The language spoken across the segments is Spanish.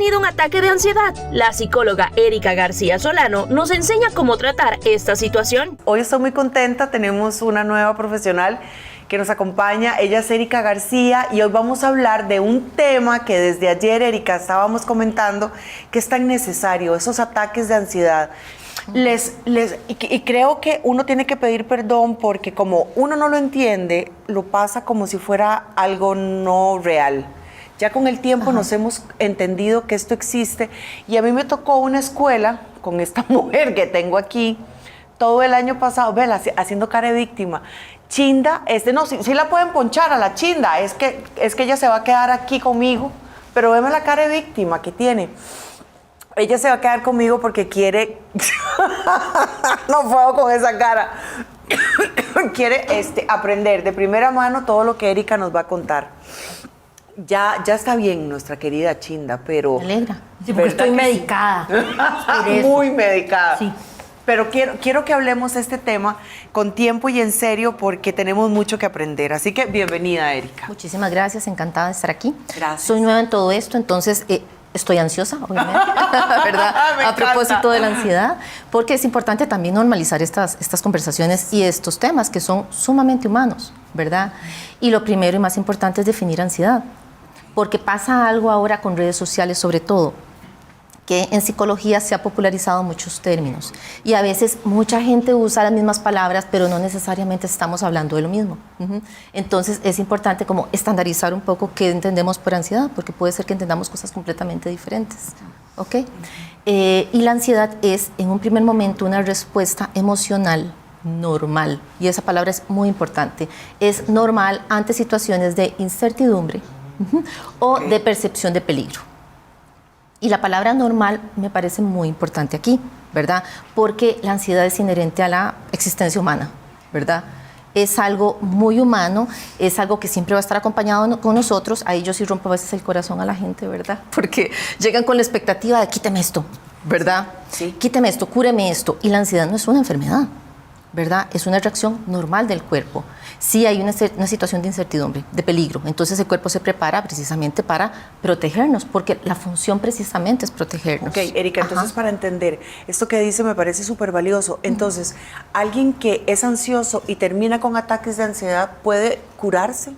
tenido un ataque de ansiedad? La psicóloga Erika García Solano nos enseña cómo tratar esta situación. Hoy estoy muy contenta, tenemos una nueva profesional que nos acompaña. Ella es Erika García y hoy vamos a hablar de un tema que desde ayer, Erika, estábamos comentando que es tan necesario, esos ataques de ansiedad. Y creo que uno tiene que pedir perdón porque como uno no lo entiende, lo pasa como si fuera algo no real. Ya con el tiempo nos hemos entendido que esto existe y a mí me tocó una escuela con esta mujer que tengo aquí todo el año pasado, vela, haciendo cara de víctima. Chinda, no, sí la pueden ponchar a la Chinda, es que ella se va a quedar aquí conmigo, pero veme la cara de víctima que tiene. Ella se va a quedar conmigo porque quiere, no puedo con esa cara, quiere aprender de primera mano todo lo que Erika nos va a contar. Ya está bien nuestra querida Chinda, pero... Me alegra. Sí, porque estoy medicada. Muy medicada. Sí. Pero quiero que hablemos de este tema con tiempo y en serio porque tenemos mucho que aprender. Así que bienvenida, Erika. Muchísimas gracias, encantada de estar aquí. Gracias. Soy nueva en todo esto, entonces estoy ansiosa, obviamente, ¿verdad? A propósito de la ansiedad, porque es importante también normalizar estas conversaciones y estos temas que son sumamente humanos, ¿verdad? Y lo primero y más importante es definir ansiedad. Porque pasa algo ahora con redes sociales, sobre todo, que en psicología se ha popularizado muchos términos y a veces mucha gente usa las mismas palabras, pero no necesariamente estamos hablando de lo mismo. Entonces es importante como estandarizar un poco qué entendemos por ansiedad, porque puede ser que entendamos cosas completamente diferentes. ¿Ok? Y la ansiedad es, en un primer momento, una respuesta emocional normal, y esa palabra es muy importante. Es normal ante situaciones de incertidumbre, o de percepción de peligro. Y la palabra normal me parece muy importante aquí, ¿verdad? Porque la ansiedad es inherente a la existencia humana, ¿verdad? Es algo muy humano, es algo que siempre va a estar acompañado con nosotros. Ahí yo sí rompo a veces el corazón a la gente, ¿verdad? Porque llegan con la expectativa de quíteme esto, ¿verdad? Sí. Quíteme esto, cúreme esto. Y la ansiedad no es una enfermedad, ¿verdad? Es una reacción normal del cuerpo. Sí hay una situación de incertidumbre, de peligro. Entonces el cuerpo se prepara precisamente para protegernos, porque la función precisamente es protegernos. Ok, Erika, entonces para entender, esto que dice me parece súper valioso. Entonces, ¿alguien que es ansioso y termina con ataques de ansiedad puede curarse?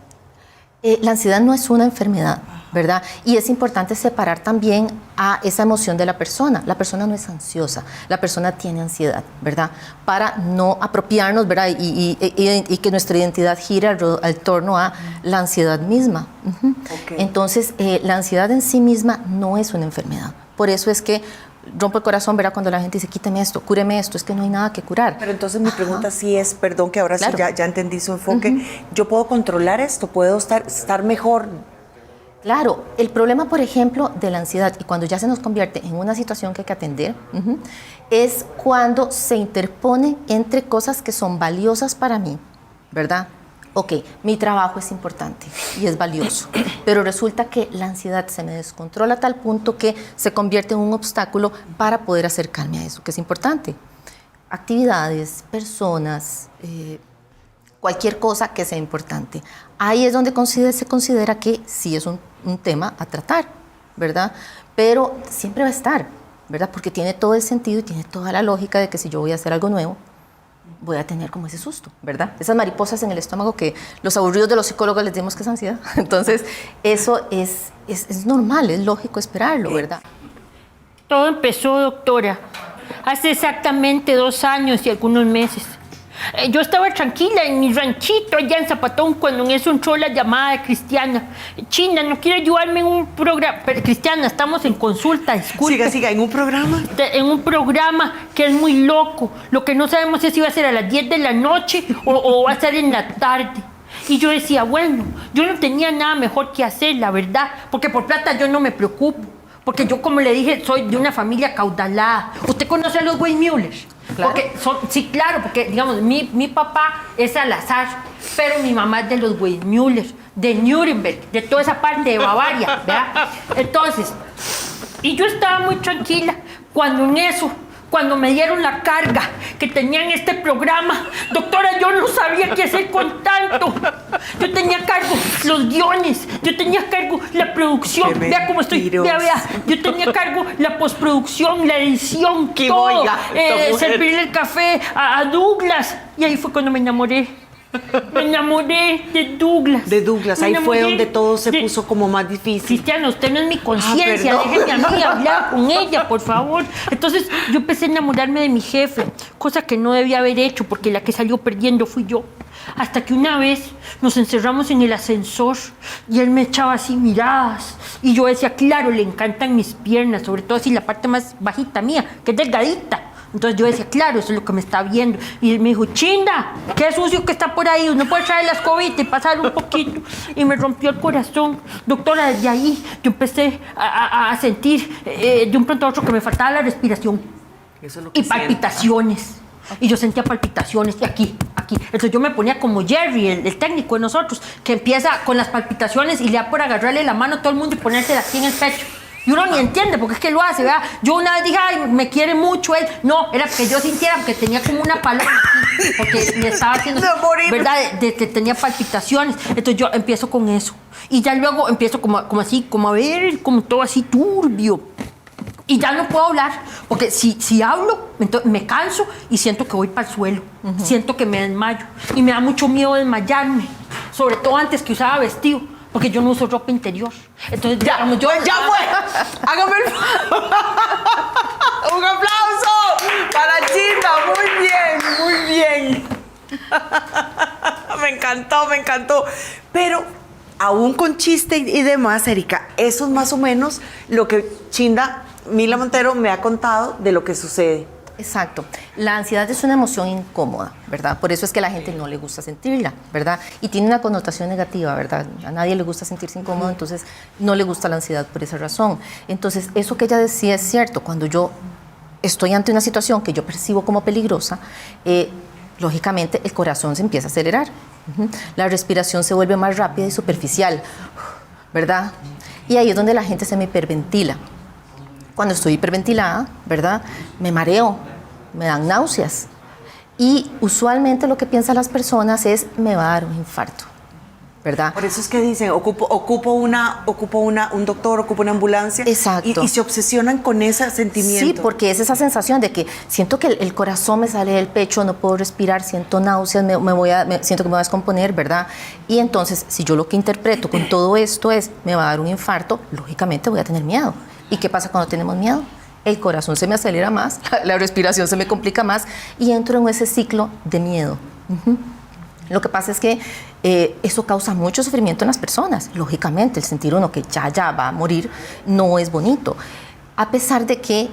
La ansiedad no es una enfermedad, ¿verdad? Y es importante separar también a esa emoción de la persona. La persona no es ansiosa, la persona tiene ansiedad, ¿verdad? Para no apropiarnos, ¿verdad? Y que nuestra identidad gire al torno a la ansiedad misma. Okay. Entonces, la ansiedad en sí misma no es una enfermedad. Por eso es que rompo el corazón, ¿verdad? Cuando la gente dice, quíteme esto, cúreme esto, es que no hay nada que curar. Pero entonces mi pregunta sí es, perdón que ahora claro. Sí ya entendí su enfoque, ¿yo puedo controlar esto? ¿Puedo estar mejor? Claro, el problema, por ejemplo, de la ansiedad, y cuando ya se nos convierte en una situación que hay que atender, es cuando se interpone entre cosas que son valiosas para mí, ¿verdad? Ok, mi trabajo es importante y es valioso, pero resulta que la ansiedad se me descontrola a tal punto que se convierte en un obstáculo para poder acercarme a eso, que es importante. Actividades, personas, cualquier cosa que sea importante. Ahí es donde se considera que sí es un tema a tratar, ¿verdad? Pero siempre va a estar, ¿verdad? Porque tiene todo el sentido y tiene toda la lógica de que si yo voy a hacer algo nuevo, voy a tener como ese susto, ¿verdad? Esas mariposas en el estómago que los aburridos de los psicólogos les decimos que es ansiedad. Entonces, eso es normal, es lógico esperarlo, ¿verdad? Todo empezó, doctora, hace exactamente 2 años y algunos meses. Yo estaba tranquila en mi ranchito allá en Zapatón cuando en eso entró la llamada de Cristiana. China, ¿no quiere ayudarme en un programa? Pero, Cristiana, estamos en consulta, disculpe. Siga, ¿en un programa? En un programa que es muy loco. Lo que no sabemos es si va a ser a las 10 de la noche o va a ser en la tarde. Y yo decía, bueno, yo no tenía nada mejor que hacer, la verdad, porque por plata yo no me preocupo. Porque yo, como le dije, soy de una familia caudalada. ¿Usted conoce a los Weissmuller? Claro. Sí, claro, porque, digamos, mi papá es Salazar, pero mi mamá es de los Weissmuller, de Nuremberg, de toda esa parte de Bavaria, ¿verdad? Entonces, y yo estaba muy tranquila cuando en eso cuando me dieron la carga que tenía en este programa, doctora, yo no sabía qué hacer con tanto. Yo tenía a cargo los guiones, yo tenía a cargo la producción, Qué vea cómo estoy, vea, yo tenía a cargo la postproducción, la edición, Qué todo, boya, esta mujer. servirle el café a Douglas, y ahí fue cuando me enamoré. Me enamoré de Douglas. De Douglas, Me ahí fue enamoré donde todo se de- puso como más difícil. Cristiano, usted no es mi conciencia, perdón. déjeme a mí hablar con ella, por favor. Entonces yo empecé a enamorarme de mi jefe, cosa que no debía haber hecho porque la que salió perdiendo fui yo. Hasta que una vez nos encerramos en el ascensor y él me echaba así miradas y yo decía, claro, le encantan mis piernas, sobre todo así la parte más bajita mía, que es delgadita. Entonces yo decía, claro, eso es lo que me está viendo. Y él me dijo, Chinda, qué sucio que está por ahí, uno puede traer la escobita y pasar un poquito. Y me rompió el corazón. Doctora, desde ahí yo empecé a sentir de un pronto a otro que me faltaba la respiración. Eso es lo que Y palpitaciones. Y yo sentía palpitaciones, y aquí. Entonces yo me ponía como Jerry, el técnico de nosotros, que empieza con las palpitaciones y le da por agarrarle la mano a todo el mundo y ponérsela aquí en el pecho. Y uno ni entiende porque es que lo hace, ¿verdad? Yo una vez dije, ay, me quiere mucho él. No, era porque yo sintiera, porque tenía como una paloma aquí, porque me estaba haciendo, De morir. ¿verdad? De que tenía palpitaciones. Entonces yo empiezo con eso. Y ya luego empiezo como así, como a ver, como todo así turbio. Y ya no puedo hablar, porque si hablo, entonces me canso y siento que voy para el suelo. Siento que me desmayo. Y me da mucho miedo desmayarme, sobre todo antes que usaba vestido, porque yo no uso ropa interior. Entonces, Ya, digamos, yo... pues ya fue. Hágame el un aplauso para Chinda. Muy bien. Me encantó. Pero aún con chiste y demás, Erika, eso es más o menos lo que Mila Montero me ha contado de lo que sucede. Exacto. La ansiedad es una emoción incómoda, ¿verdad? Por eso es que a la gente no le gusta sentirla, ¿verdad? Y tiene una connotación negativa, ¿verdad? A nadie le gusta sentirse incómodo, entonces no le gusta la ansiedad por esa razón. Entonces, eso que ella decía es cierto. Cuando yo estoy ante una situación que yo percibo como peligrosa, lógicamente el corazón se empieza a acelerar. La respiración se vuelve más rápida y superficial, ¿verdad? Y ahí es donde la gente se me hiperventila. Cuando estoy hiperventilada, ¿verdad? Me mareo, me dan náuseas. Y usualmente lo que piensan las personas es, me va a dar un infarto, ¿verdad? Por eso es que dicen, ocupo un doctor, ocupo una ambulancia. Exacto. Y se obsesionan con ese sentimiento. Sí, porque es esa sensación de que siento que el corazón me sale del pecho, no puedo respirar, siento náuseas, siento que me voy a descomponer, ¿verdad? Y entonces, si yo lo que interpreto con todo esto es, me va a dar un infarto, lógicamente voy a tener miedo. ¿Y qué pasa cuando tenemos miedo? El corazón se me acelera más, la respiración se me complica más y entro en ese ciclo de miedo. Lo que pasa es que eso causa mucho sufrimiento en las personas. Lógicamente, el sentir uno que ya va a morir no es bonito. A pesar de que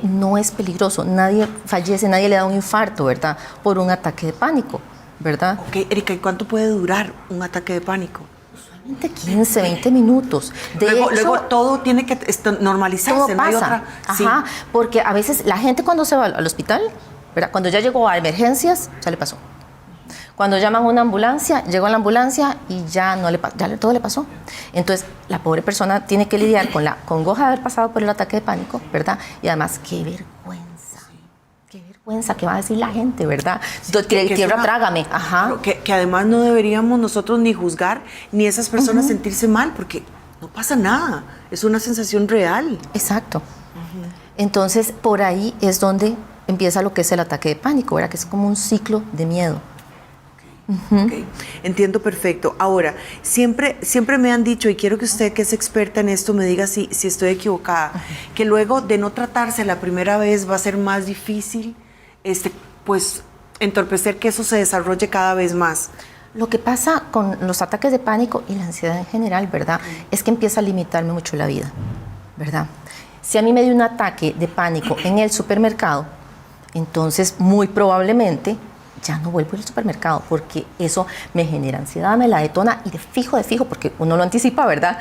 no es peligroso, nadie fallece, nadie le da un infarto, ¿verdad? Por un ataque de pánico, ¿verdad? Ok, Erika, ¿y cuánto puede durar un ataque de pánico? 15, 20 minutos. Luego todo tiene que normalizarse, todo no hay pasa. otra. Sí. Ajá, porque a veces la gente cuando se va al hospital, ¿verdad? Cuando ya llegó a emergencias, ya le pasó. Cuando llaman a una ambulancia, llegó a la ambulancia y ya todo le pasó. Entonces, la pobre persona tiene que lidiar con la congoja de haber pasado por el ataque de pánico, ¿verdad? Y además, qué vergüenza que va a decir la gente, ¿verdad? que Tierra, es trágame. Ajá. Claro, que además no deberíamos nosotros ni juzgar ni esas personas sentirse mal, porque no pasa nada. Es una sensación real. Exacto. Entonces, por ahí es donde empieza lo que es el ataque de pánico, ¿verdad? Que es como un ciclo de miedo. Okay. Entiendo perfecto. Ahora, siempre me han dicho, y quiero que usted, que es experta en esto, me diga si estoy equivocada, que luego de no tratarse la primera vez va a ser más difícil, pues, entorpecer que eso se desarrolle cada vez más. Lo que pasa con los ataques de pánico y la ansiedad en general, ¿verdad? Es que empieza a limitarme mucho la vida, ¿verdad? Si a mí me dio un ataque de pánico en el supermercado, entonces muy probablemente ya no vuelvo al supermercado porque eso me genera ansiedad, me la detona y de fijo, porque uno lo anticipa, ¿verdad?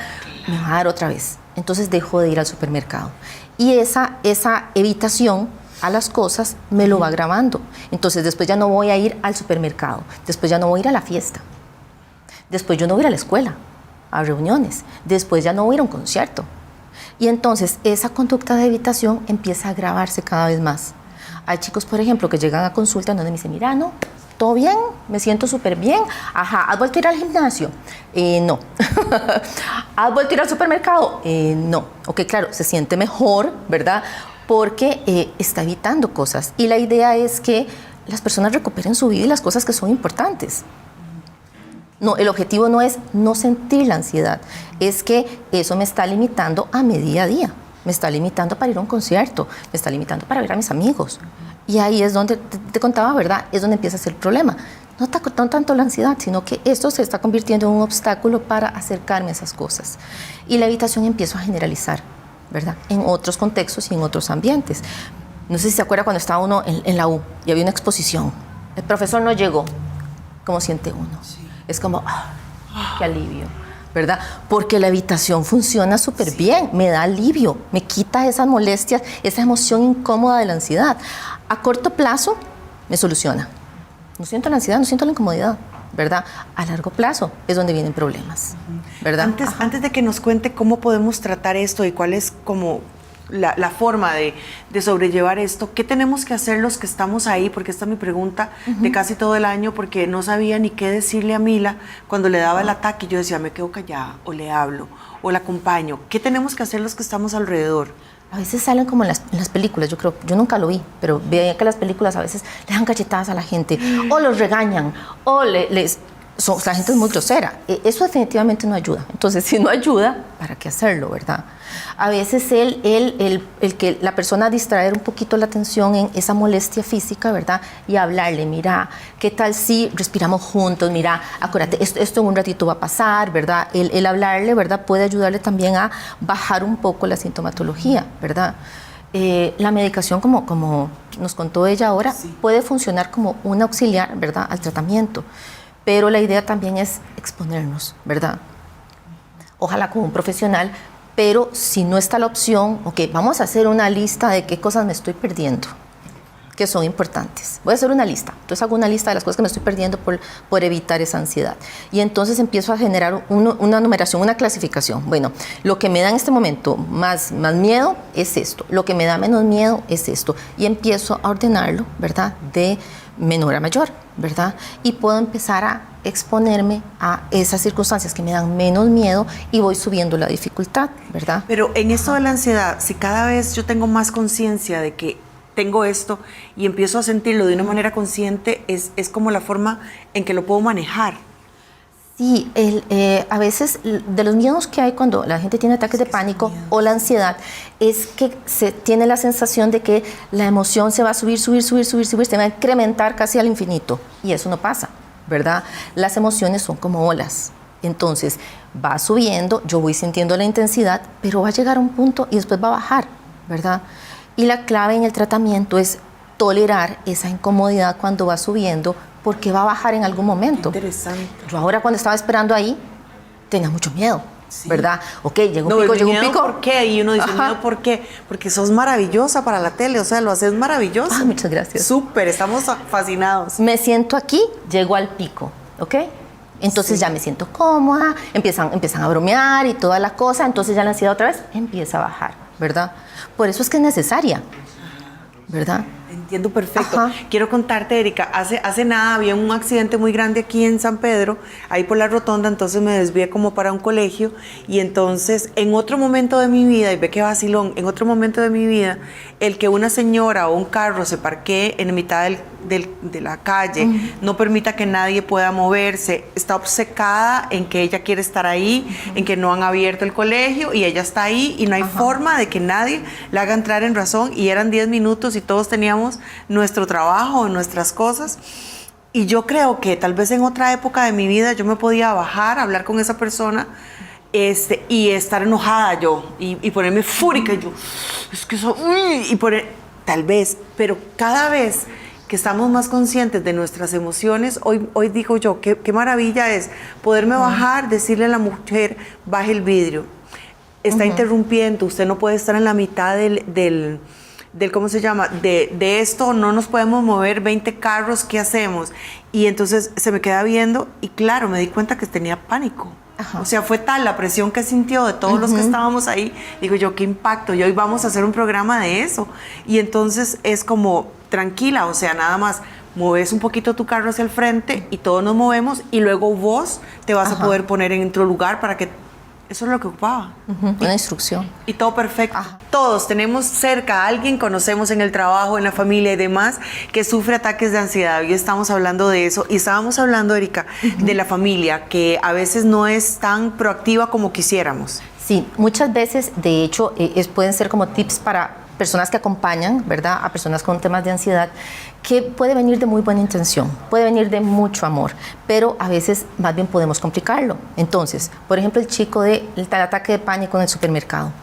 Me va a dar otra vez. Entonces dejo de ir al supermercado. Y esa evitación a las cosas me lo va grabando. Entonces después ya no voy a ir al supermercado, después ya no voy a ir a la fiesta, después yo no voy a ir a la escuela, a reuniones, después ya no voy a ir a un concierto. Y entonces esa conducta de evitación empieza a agravarse cada vez más. Hay chicos, por ejemplo, que llegan a consulta donde me dicen, mira, no, todo bien, me siento súper bien. Ajá, ¿has vuelto a ir al gimnasio? No. ¿Has vuelto a ir al supermercado? No. Ok, claro, se siente mejor, ¿verdad? Porque está evitando cosas. Y la idea es que las personas recuperen su vida y las cosas que son importantes. No, el objetivo no es no sentir la ansiedad, es que eso me está limitando a mi día a día. Me está limitando para ir a un concierto, me está limitando para ver a mis amigos. Y ahí es donde te contaba, ¿verdad? Es donde empieza a ser el problema. No tanto la ansiedad, sino que esto se está convirtiendo en un obstáculo para acercarme a esas cosas. Y la evitación empiezo a generalizar, ¿verdad? En otros contextos y en otros ambientes. No sé si se acuerda cuando estaba uno en la U y había una exposición. El profesor no llegó. ¿Cómo siente uno? Sí. Es como, qué alivio, ¿verdad? Porque la evitación funciona súper bien, me da alivio, me quita esas molestias, esa emoción incómoda de la ansiedad. A corto plazo me soluciona. No siento la ansiedad, no siento la incomodidad, ¿verdad? A largo plazo es donde vienen problemas, ¿verdad? Antes de que nos cuente cómo podemos tratar esto y cuál es como la forma de sobrellevar esto, ¿qué tenemos que hacer los que estamos ahí? Porque esta es mi pregunta de casi todo el año, porque no sabía ni qué decirle a Mila cuando le daba el ataque. Yo decía, me quedo callada, o le hablo, o la acompaño. ¿Qué tenemos que hacer los que estamos alrededor? A veces salen como en las películas, yo nunca lo vi, pero veía que las películas a veces le dan cachetadas a la gente, o los regañan, o la gente es muy grosera. Eso definitivamente no ayuda. Entonces, si no ayuda, ¿para qué hacerlo, verdad? A veces el que la persona distraer un poquito la atención en esa molestia física, ¿verdad? Y hablarle, mira, ¿qué tal si respiramos juntos? Mira, acuérdate, esto en un ratito va a pasar, ¿verdad? El hablarle, ¿verdad? Puede ayudarle también a bajar un poco la sintomatología, ¿verdad? La medicación, como nos contó ella ahora, puede funcionar como un auxiliar, ¿verdad? Al tratamiento. Pero la idea también es exponernos, ¿verdad? Ojalá con un profesional, pero si no está la opción, ok, vamos a hacer una lista de qué cosas me estoy perdiendo, que son importantes. Voy a hacer una lista. Entonces hago una lista de las cosas que me estoy perdiendo por evitar esa ansiedad. Y entonces empiezo a generar una numeración, una clasificación. Bueno, lo que me da en este momento más miedo es esto. Lo que me da menos miedo es esto. Y empiezo a ordenarlo, ¿verdad? De menor a mayor, ¿verdad? Y puedo empezar a exponerme a esas circunstancias que me dan menos miedo y voy subiendo la dificultad, ¿verdad? Pero en esto de la ansiedad, si cada vez yo tengo más conciencia de que tengo esto y empiezo a sentirlo de una manera consciente, es como la forma en que lo puedo manejar. Sí, a veces de los miedos que hay cuando la gente tiene ataques de pánico o la ansiedad es que se tiene la sensación de que la emoción se va a subir, se va a incrementar casi al infinito y eso no pasa, ¿verdad? Las emociones son como olas, entonces va subiendo, yo voy sintiendo la intensidad, pero va a llegar a un punto y después va a bajar, ¿verdad? Y la clave en el tratamiento es tolerar esa incomodidad cuando va subiendo, porque va a bajar en algún momento. Interesante. Yo ahora cuando estaba esperando ahí, tenía mucho miedo, ¿verdad? Ok, llegó un pico. ¿Por qué? Y uno dice, miedo, ¿por qué? Porque sos maravillosa para la tele, o sea, lo haces maravilloso. Ah, muchas gracias. Súper, estamos fascinados. Me siento aquí, llego al pico, ¿ok? Entonces ya me siento cómoda, empiezan a bromear y toda la cosa, entonces ya la ansiedad otra vez empieza a bajar, ¿verdad? Por eso es que es necesaria, ¿verdad? Entiendo perfecto. Ajá. Quiero contarte, Erika, hace nada había un accidente muy grande aquí en San Pedro, ahí por la rotonda, entonces me desvié como para un colegio y entonces en otro momento de mi vida, y ve qué vacilón, en otro momento de mi vida, el que una señora o un carro se parquee en mitad de la calle, no permita que nadie pueda moverse, está obcecada en que ella quiere estar ahí, en que no han abierto el colegio y ella está ahí y no hay forma de que nadie la haga entrar en razón y eran 10 minutos y todos teníamos nuestro trabajo, nuestras cosas. Y yo creo que tal vez en otra época de mi vida yo me podía bajar, hablar con esa persona y estar enojada yo y ponerme fúrica. Y yo, es que eso, tal vez, pero cada vez que estamos más conscientes de nuestras emociones, hoy digo yo, qué maravilla es poderme bajar, decirle a la mujer, baje el vidrio, está interrumpiendo, usted no puede estar en la mitad del ¿cómo se llama? De esto, no nos podemos mover 20 carros, ¿qué hacemos? Y entonces se me queda viendo y claro, me di cuenta que tenía pánico. Ajá. O sea, fue tal la presión que sintió de todos los que estábamos ahí. Digo yo, qué impacto. Y hoy vamos a hacer un programa de eso. Y entonces es como, tranquila, o sea, nada más mueves un poquito tu carro hacia el frente y todos nos movemos y luego vos te vas a poder poner en otro lugar para que... Eso es lo que ocupaba. Una instrucción. Y todo perfecto. Ajá. Todos tenemos cerca a alguien, conocemos en el trabajo, en la familia y demás, que sufre ataques de ansiedad. Hoy estamos hablando de eso. Y estábamos hablando, Erika, de la familia, que a veces no es tan proactiva como quisiéramos. Sí, muchas veces, de hecho, pueden ser como tips para personas que acompañan, ¿verdad?, a personas con temas de ansiedad, que puede venir de muy buena intención, puede venir de mucho amor, pero a veces más bien podemos complicarlo. Entonces, por ejemplo, el chico del ataque de pánico en el supermercado.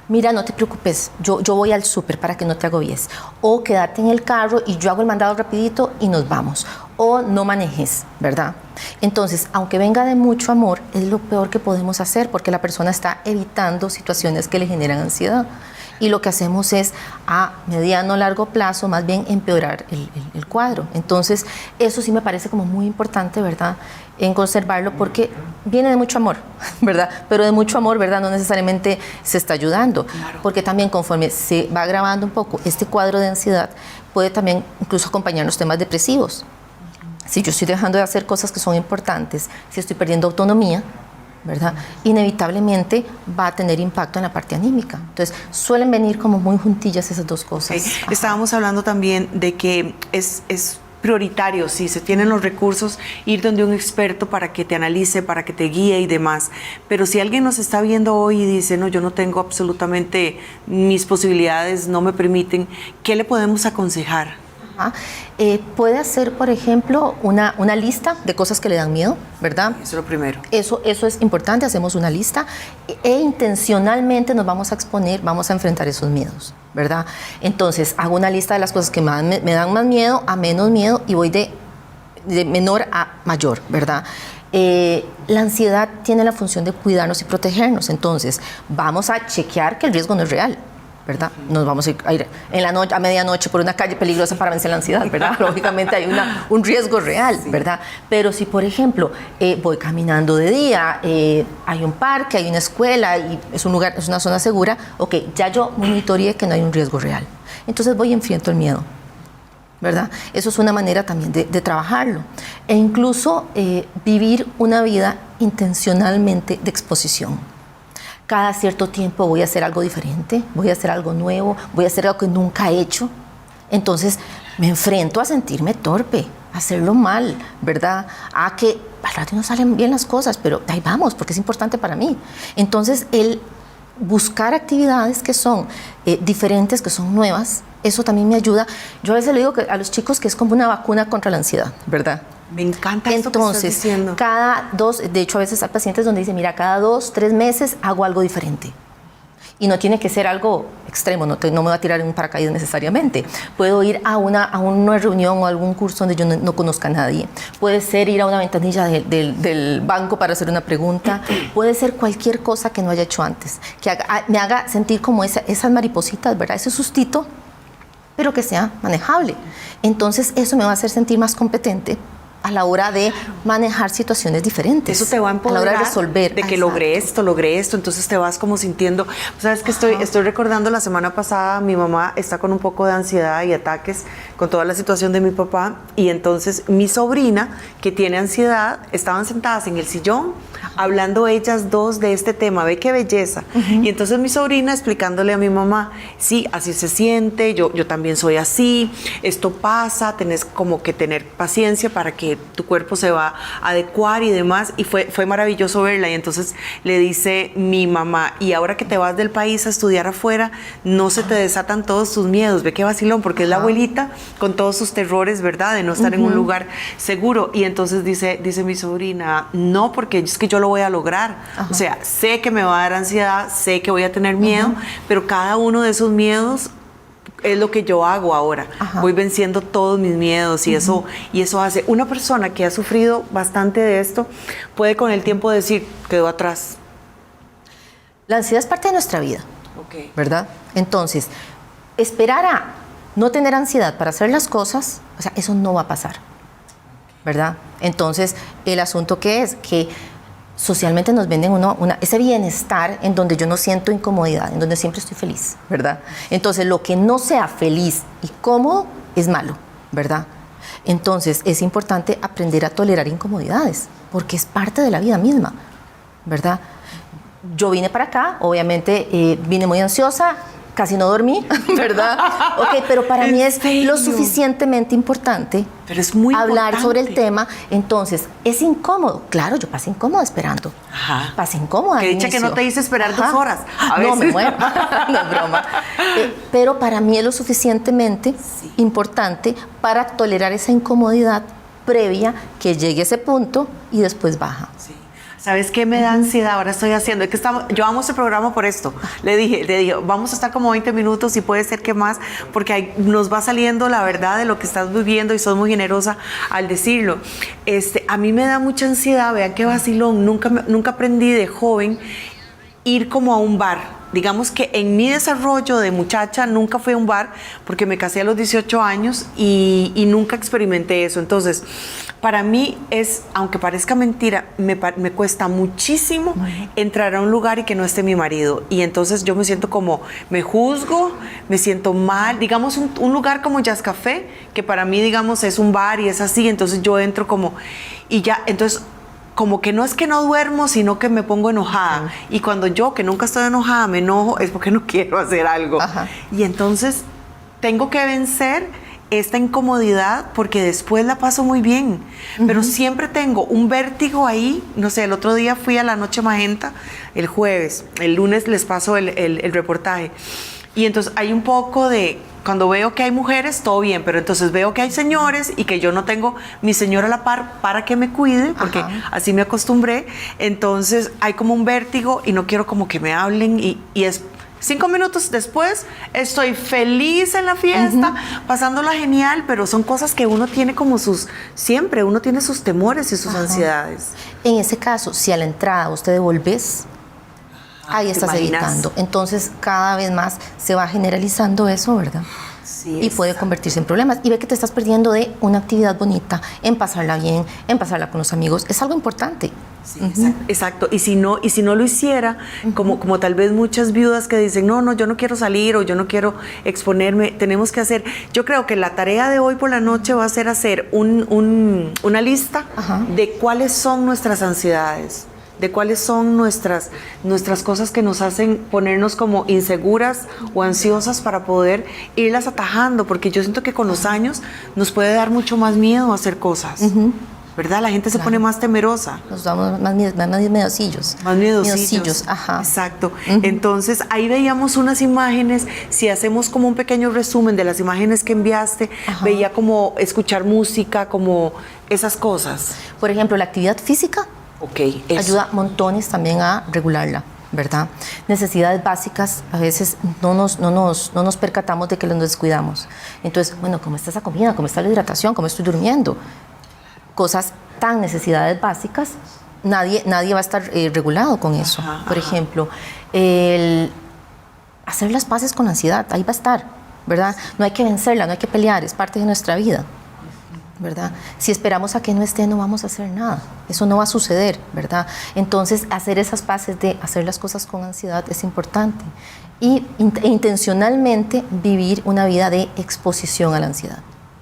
Mira, no te preocupes, yo voy al súper para que no te agobies. O quédate en el carro y yo hago el mandado rapidito y nos vamos. O no manejes, ¿verdad? Entonces, aunque venga de mucho amor, es lo peor que podemos hacer porque la persona está evitando situaciones que le generan ansiedad. Y lo que hacemos es, a mediano o largo plazo, más bien empeorar el cuadro. Entonces, eso sí me parece como muy importante, ¿verdad?, en conservarlo, porque viene de mucho amor, ¿verdad? Pero de mucho amor, ¿verdad?, no necesariamente se está ayudando. Claro. Porque también conforme se va agravando un poco este cuadro de ansiedad, puede también incluso acompañar los temas depresivos. Si yo estoy dejando de hacer cosas que son importantes, si estoy perdiendo autonomía, ¿verdad?, inevitablemente va a tener impacto en la parte anímica. Entonces, suelen venir como muy juntillas esas dos cosas. Okay. Estábamos hablando también de que es prioritario, si se tienen los recursos, ir donde un experto para que te analice, para que te guíe y demás. Pero si alguien nos está viendo hoy y dice, no, yo no tengo absolutamente, mis posibilidades no me permiten, ¿qué le podemos aconsejar? Puede hacer, por ejemplo, una lista de cosas que le dan miedo, ¿verdad? Eso es lo primero. Eso es importante, hacemos una lista e intencionalmente nos vamos a exponer, vamos a enfrentar esos miedos, ¿verdad? Entonces, hago una lista de las cosas que me dan más miedo a menos miedo y voy de menor a mayor, ¿verdad? La ansiedad tiene la función de cuidarnos y protegernos, entonces vamos a chequear que el riesgo no es real, ¿verdad? Nos vamos a ir en la noche, a medianoche por una calle peligrosa para vencer la ansiedad, ¿verdad? Lógicamente hay un riesgo real, ¿verdad? Pero si, por ejemplo, voy caminando de día, hay un parque, hay una escuela y es un lugar, es una zona segura, ok, ya yo monitoreé que no hay un riesgo real. Entonces voy y enfrento el miedo, ¿verdad? Eso es una manera también de trabajarlo. E incluso vivir una vida intencionalmente de exposición. Cada cierto tiempo voy a hacer algo diferente, voy a hacer algo nuevo, voy a hacer algo que nunca he hecho. Entonces me enfrento a sentirme torpe, a hacerlo mal, ¿verdad? A que al rato no salen bien las cosas, pero ahí vamos, porque es importante para mí. Entonces el buscar actividades que son diferentes, que son nuevas, eso también me ayuda. Yo a veces le digo a los chicos que es como una vacuna contra la ansiedad, ¿verdad? Me encanta esto que estás diciendo. Cada de hecho a veces hay pacientes donde dicen, mira, cada 2, 3 meses hago algo diferente. Y no tiene que ser algo extremo, no me voy a tirar en un paracaídas necesariamente. Puedo ir a una reunión o algún curso donde yo no conozca a nadie. Puede ser ir a una ventanilla del banco para hacer una pregunta. Puede ser cualquier cosa que no haya hecho antes, que me haga sentir como esas maripositas, ¿verdad? Ese sustito, pero que sea manejable. Entonces eso me va a hacer sentir más competente a la hora de manejar situaciones diferentes. Eso te va a empoderar, a la hora de resolver. De que logré esto, entonces te vas como sintiendo. Sabes que estoy recordando la semana pasada, mi mamá está con un poco de ansiedad y ataques con toda la situación de mi papá, y entonces mi sobrina, que tiene ansiedad, estaban sentadas en el sillón, hablando ellas dos de este tema, ve qué belleza. Y entonces mi sobrina explicándole a mi mamá, sí, así se siente, yo también soy así, esto pasa, tenés como que tener paciencia para que tu cuerpo se va a adecuar y demás, y fue maravilloso verla. Y entonces le dice mi mamá, y ahora que te vas del país a estudiar afuera, no se te desatan todos tus miedos, ve qué vacilón, porque es la abuelita con todos sus terrores, ¿verdad?, de no estar en un lugar seguro. Y entonces dice mi sobrina, no, porque es que yo lo voy a lograr. O sea, sé que me va a dar ansiedad, sé que voy a tener miedo, pero cada uno de esos miedos es lo que yo hago ahora. Voy venciendo todos mis miedos y eso hace. Una persona que ha sufrido bastante de esto puede con el tiempo decir, quedó atrás. La ansiedad es parte de nuestra vida, ¿verdad? Entonces, esperar a no tener ansiedad para hacer las cosas, o sea, eso no va a pasar, ¿verdad? Entonces, el asunto que es que socialmente nos venden ese bienestar en donde yo no siento incomodidad, en donde siempre estoy feliz, ¿verdad? Entonces, lo que no sea feliz y cómodo es malo, ¿verdad? Entonces, es importante aprender a tolerar incomodidades, porque es parte de la vida misma, ¿verdad? Yo vine para acá, obviamente vine muy ansiosa, casi no dormí, ¿verdad? Ok, pero para mí es lo suficientemente importante pero es muy hablar importante sobre el tema. Entonces, ¿es incómodo? Claro, yo pasé incómoda esperando. Ajá. Pasé incómoda. Que dicha que no te hice esperar 2 horas. A No, me veces. muero. No es broma. Pero para mí es lo suficientemente importante para tolerar esa incomodidad previa que llegue a ese punto y después baja. Sí. ¿Sabes qué me da ansiedad? Ahora estoy haciendo, es que yo amo este programa por esto. Le dije, vamos a estar como 20 minutos y puede ser que más, porque ahí nos va saliendo la verdad de lo que estás viviendo y sos muy generosa al decirlo. A mí me da mucha ansiedad, vean qué vacilón, nunca aprendí de joven ir como a un bar. Digamos que en mi desarrollo de muchacha nunca fui a un bar porque me casé a los 18 años y nunca experimenté eso. Entonces, para mí aunque parezca mentira, me cuesta muchísimo entrar a un lugar y que no esté mi marido. Y entonces yo me siento como, me juzgo, me siento mal. Digamos, un lugar como Jazz Café, que para mí, digamos, es un bar y es así. Entonces yo entro como, y ya, entonces como que no es que no duermo, sino que me pongo enojada. Y cuando yo, que nunca estoy enojada, me enojo, es porque no quiero hacer algo. Ajá. Y entonces tengo que vencer esta incomodidad porque después la paso muy bien. Pero siempre tengo un vértigo ahí. No sé, el otro día fui a la Noche Magenta, el jueves. El lunes les paso el reportaje. Y entonces hay un poco de... Cuando veo que hay mujeres, todo bien, pero entonces veo que hay señores y que yo no tengo mi señor a la par para que me cuide, porque así me acostumbré. Entonces hay como un vértigo y no quiero como que me hablen y es 5 minutos después estoy feliz en la fiesta, pasándola genial, pero son cosas que uno tiene como siempre uno tiene sus temores y sus ansiedades. En ese caso, si a la entrada usted devolves, ahí estás evitando. Entonces, cada vez más se va generalizando eso, ¿verdad? Sí, y puede convertirse en problemas. Y ve que te estás perdiendo de una actividad bonita, en pasarla bien, en pasarla con los amigos. Es algo importante. Sí, exacto. Y si no lo hiciera, como tal vez muchas viudas que dicen, no, yo no quiero salir o yo no quiero exponerme, tenemos que hacer. Yo creo que la tarea de hoy por la noche va a ser hacer una lista de cuáles son nuestras ansiedades, de cuáles son nuestras cosas que nos hacen ponernos como inseguras o ansiosas para poder irlas atajando, porque yo siento que con los años nos puede dar mucho más miedo a hacer cosas, ¿verdad? La gente se pone más temerosa. Nos damos más miedocillos. Más miedocillos. Ajá. Exacto. Entonces, ahí veíamos unas imágenes, si hacemos como un pequeño resumen de las imágenes que enviaste, veía como escuchar música, como esas cosas. Por ejemplo, la actividad física. Eso. Ayuda montones también a regularla, ¿verdad? Necesidades básicas, a veces no nos percatamos de que los descuidamos. Entonces, bueno, ¿cómo está esa comida? ¿Cómo está la hidratación? ¿Cómo estoy durmiendo? Cosas tan necesidades básicas, nadie va a estar regulado con eso. Por ejemplo, el hacer las paces con la ansiedad, ahí va a estar, ¿verdad? No hay que vencerla, no hay que pelear, es parte de nuestra vida, ¿verdad? Si esperamos a que no esté, no vamos a hacer nada. Eso no va a suceder, ¿verdad? Entonces, hacer esas paces de hacer las cosas con ansiedad es importante. E intencionalmente vivir una vida de exposición a la ansiedad,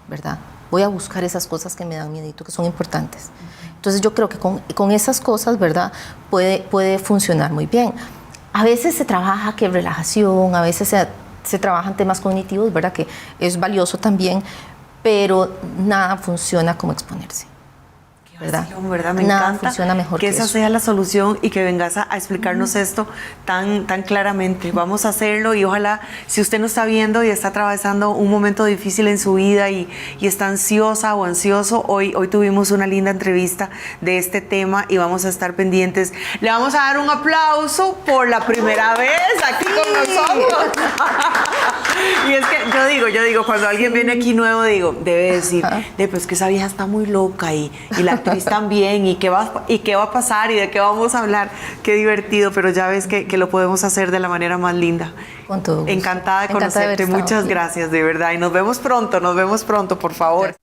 ¿verdad? Voy a buscar esas cosas que me dan miedito, que son importantes. Entonces, yo creo que con esas cosas, ¿verdad? Puede funcionar muy bien. A veces se trabaja que relajación, a veces se trabajan temas cognitivos, ¿verdad? Que es valioso también, pero nada funciona como exponerse, ¿verdad? ¿Verdad? Me nada encanta funciona mejor que esa eso. sea la solución y que vengas a explicarnos esto tan claramente. Vamos a hacerlo y ojalá, si usted nos está viendo y está atravesando un momento difícil en su vida y está ansiosa o ansioso, hoy tuvimos una linda entrevista de este tema y vamos a estar pendientes. Le vamos a dar un aplauso por la primera vez aquí con nosotros. Y es que yo digo, cuando alguien viene aquí nuevo, digo, debe decir, pues que esa vieja está muy loca y la actriz también, y qué va a pasar y de qué vamos a hablar. Qué divertido, pero ya ves que lo podemos hacer de la manera más linda. Con todo gusto. Encantada de Encantada de conocerte, haber estado muchas aquí. gracias, de verdad. Y nos vemos pronto, por favor.